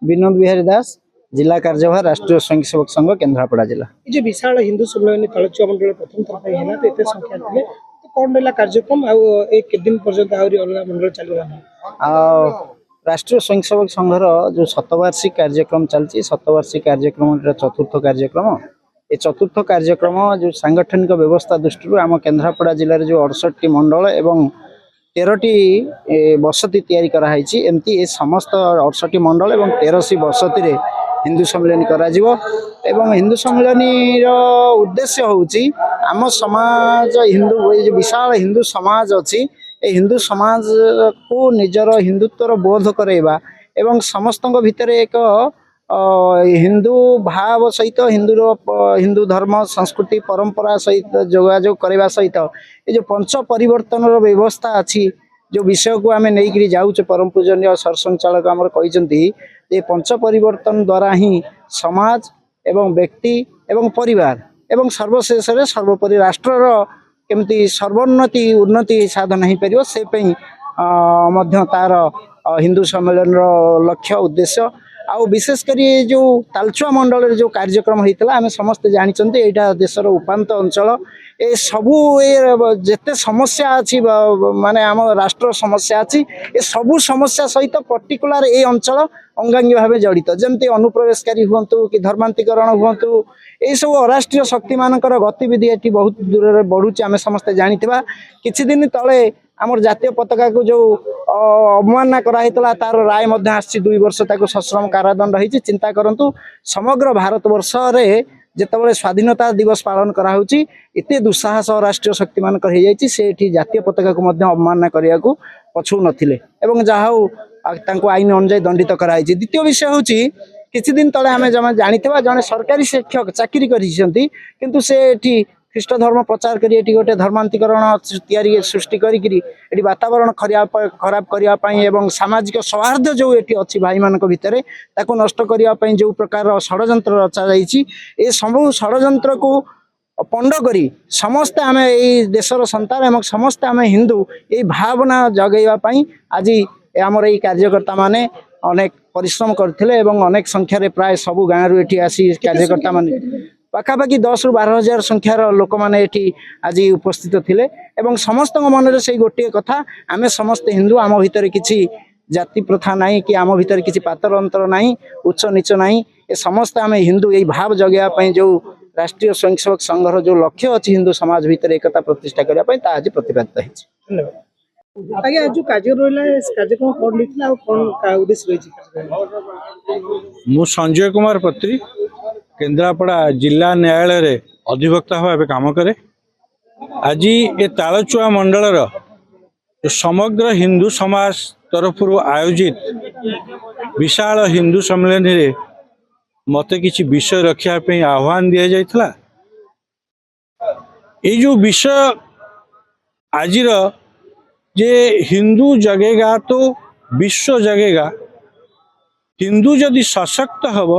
विनोद बिहारी दास, जिला कार्यभार राष्ट्रीय स्वयंसेवक संघ केन्द्रापड़ा जिला। ये विशाल हिंदू सम्मेलन तालचुआ मंडल प्रथम थर है तो एत संख्या थे तो कौन रहा कार्यक्रम एक दिन पर्यंत अलग मंडल चलो राष्ट्रीय स्वयंसेवक संघर जो शतवार्षिक कार्यक्रम चलती शतवार्षिक कार्यक्रम चतुर्थ कार्यक्रम ये चतुर्थ कार्यक्रम जो सांगठनिक व्यवस्था दृष्टि आम केन्द्रापड़ा जिले जो 68 मंडल एवं 13टी बसती तैयारी कराई एमती ए समस्त 68 मंडल एवं 13सी बसती रे हिंदू सम्मेलन करा एवं हिंदू सम्मेलन उद्देश्य होउची आम समाज हिंदू जो विशाल हिंदू समाज अच्छी हिंदू समाज को निजर हिंदुत्वर बोध करवा एवं समस्त भितर एक हिंदू भाव सहित हिंदू धर्म संस्कृति परंपरा सहित जोगाजोग करने सहित ये जो पंच परिवर्तन व्यवस्था अच्छी जो विषय को आम नहीं जाऊे परम पूजनीय सरसंचालक आमर कहते पंच परिवर्तन द्वारा ही समाज एवं व्यक्ति एवं परिवार एवं सर्वशेष सर्वोपरि राष्ट्रर केमती सर्वोन्नति उन्नति साधन हो पार से तार हिंदू सम्मेलन लक्ष्य उद्देश्य आउ विशेषकर जो तालचुआ मंडल जो कार्यक्रम होता आम समस्ते जानते यहाँ देशर उपात अंचल ए सबू जिते समस्या अच्छी माने आम राष्ट्र समस्या अच्छी ए सबू समस्या सहित पर्टिकुलर ये अंचल अंगांगी भाव जड़ित जमती अनुप्रवेशकारी हूँ कि धर्मांतरीकरण हूँ यही सब अराष्ट्रीय शक्ति मानकर गतिविधि ये बहुत दूर बढ़ुचे आम समस्ते जाना किछि दिन तले आमर जातीय पताका को जो अवमानना कराइतला तार राय मध्य आसी 2 वर्ष ताको सश्रम कारादंड होती चिंता करंतु समग्र भारत वर्ष रे जेतबेले स्वाधीनता दिवस पालन कराउची एते दुस्साहस राष्ट्रीय शक्ति मानकर हो जाइछि से एठी जातीय पताका को मध्य अवमानना करिया को पछु नथिले एवं जाहाउ तांको आईन अनुसार दंडित कराइछि। द्वितीय विषय होची किछि दिन तले आमे जानिथिबा जने सरकारी शिक्षक चाकरी करिसेंती किंतु से एठी ख्रीष्ट धर्म प्रचार करी एटी गोटे धर्मांतरीकरण तैयारी सृष्टि करी वातावरण खराब करने एवं सामाजिक सौहार्द जो ये अच्छी भाई मान भितर ताको नष्ट करने जो प्रकार षड्यंत्र रचा जाइए ये सब षड्यंत्र को पंड करी समस्ते आम ये देशर संतान एवं समस्ते आम हिंदू ये भावना जगैवाई आज आमर ये कार्यकर्ता माने अनेक परिश्रम करथिले एवं अनेक संख्यार प्राय सबू गाँव ये आसी कार्यकर्ता माने पाखापाखि 10 ରୁ 12 हजार संख्यार लोक मैंने आज उपस्थित थिले एवं समस्त मन से गोटे कथा आमे समस्त हिंदू आम भितर किसी जाति प्रथा नहीं कि आम भितर किसी पातर अंतर नहीं उच्च नीच नहीं ये समस्त आम हिंदू यही भाव जगैवाई जो राष्ट्रीय स्वयंसेवक संघर जो लक्ष्य अच्छी हिंदू समाज भितर एकता प्रतिष्ठा करने आज प्रतिपादित है। आगे जो कार्य कार्यक्रम कौन उद्देश्य रही मु संजय कुमार पत्री केन्द्रापड़ा जिला न्यायालय रे अधिवक्ता भाव काम करे। आज ये तालचुआ मंडलर जो समग्र हिंदू समाज तरफ आयोजित विशाल हिंदू सम्मेलन रे मते किसी विषय रखापी आह्वान दि जाइथिला। ये जो विषय आजिर जे हिंदू जगेगा तो विश्व जगेगा। हिंदू जदि सशक्त हब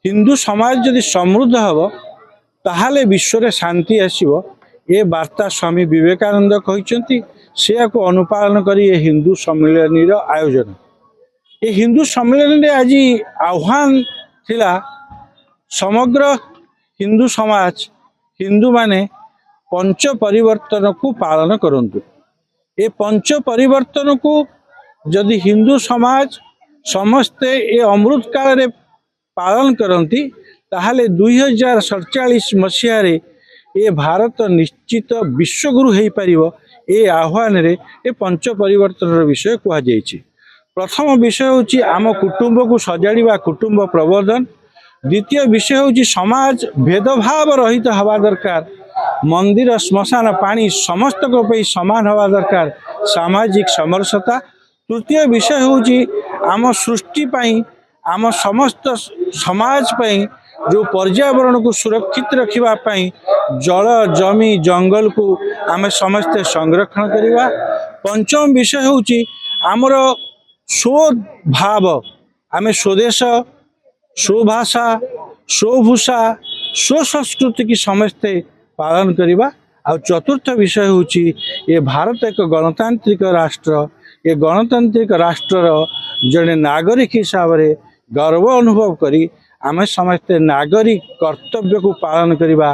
हिंदू समाज जदि समृद्ध हब ताहाले विश्व रे शांति आसीबो ये वार्ता स्वामी विवेकानंद कहते से अनुपालन करी ये हिंदू सम्मेलन आयोजन ये हिंदू सम्मेलन आज आह्वान थिला समग्र हिंदू समाज हिंदू माने पंच परिवर्तन को पालन करंतु। ये पंच परिवर्तन को जदि हिंदू समाज समस्ते ये अमृत काल रे पालन करती ताहले 2047 मसीह ये भारत निश्चित विश्वगुरु हो पार ये आह्वान रे ये पंच परिवर्तन विषय कहुई। प्रथम विषय हूँ आम कुटुंब को सजाड़ा कुटुंब प्रबोधन। द्वितीय विषय हूँ समाज भेदभाव रहित हवा दरकार मंदिर श्मशान पानी समस्त को समान हवा दरकार सामाजिक समरसता। तृतीय विषय हूँ आम सृष्टि आम समस्त समाज पई जो पर्यावरण को सुरक्षित रखिबा जल जमी जंगल को आम समस्ते संरक्षण करवा। पंचम विषय हूँ आमर स्वभाव आम स्वदेश स्वभाषा स्वभूषा स्वसंस्कृति की समस्ते पालन करवा। आ चतुर्थ विषय हूँ ये भारत एक गणतांत्रिक राष्ट्र। ये गणतांत्रिक राष्ट्र जड़े नागरिक हिसाब से गर्व अनुभव करी आम समस्ते नागरिक कर्तव्य को पालन करवा।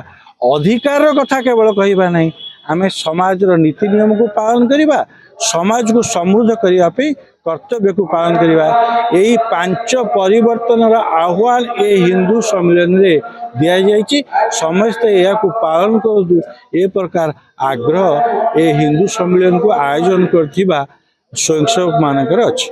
अधिकार कथा केवल कहवा नहीं, आम समाज नीति नियम को पालन करवा, समाज को समृद्ध करने कर्तव्य को पालन करवा। यही पांच परिवर्तन आह्वान ये हिंदू सम्मेलन रे दिया जाइए। समस्ते यह को पालन कर ए प्रकार आग्रह ये हिंदू सम्मेलन को आयोजन करथिबा स्वयंसेवक मानकर अछि।